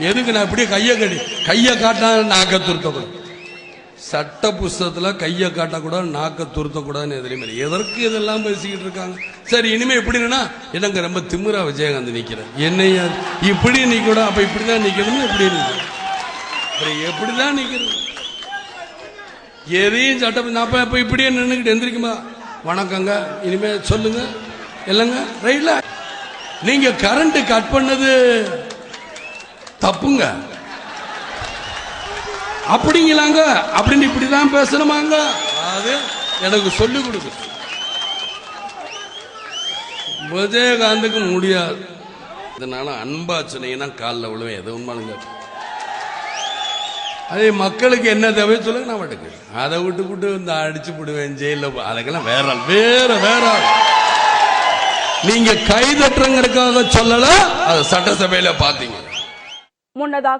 எதுக்கு நான் இப்படியே கையை காட்டா நாக்க துருத்தக்கூடாது, சட்ட புஸ்தகத்துல கையை காட்டக்கூடாது, நாக்க துருத்தக்கூடாதுன்னு எதிரிமே. எதற்கு இதெல்லாம் பேசிக்கிட்டு இருக்காங்க? சரி, இனிமே எப்படின்னா என்னங்க ரொம்ப திமிரா விஜயகாந்த் நிக்கிறேன், என்னையா இப்படி நிக்கூட, அப்ப இப்படிதான் நிக்கணும், இப்படி எப்படிதான் நிக்கிறது? எதையும் சட்டம் நான் இப்ப இப்படியே நின்றுக்கிட்டு எந்திரிக்குமா, வணக்கங்க இனிமே சொல்லுங்க இல்லைங்க ரைட்ல. நீங்க கரண்ட் கட் பண்ணது தப்புங்க அப்படிங்களாங்க, அப்படின்னு இப்படிதான் பேசணுமாங்க? அது எனக்கு சொல்லி கொடுக்கு. விஜயகாந்துக்கு முடியாது. இதனால அன்பா சொன்னீங்கன்னா காலில் விழுவேன், எது உண்மைங்க. அதே மக்களுக்கு என்ன தேவை சொல்லுங்க, நான் மட்டுக்கு அதை விட்டு இந்த அடிச்சு விடுவேன் ஜெயில, அதுக்கெல்லாம் வேற வேற வேற. நீங்க கைதட்டுறங்கிறதுக்காக சொல்லல, அது சட்டசபையில பாத்தீங்க. முன்னதாக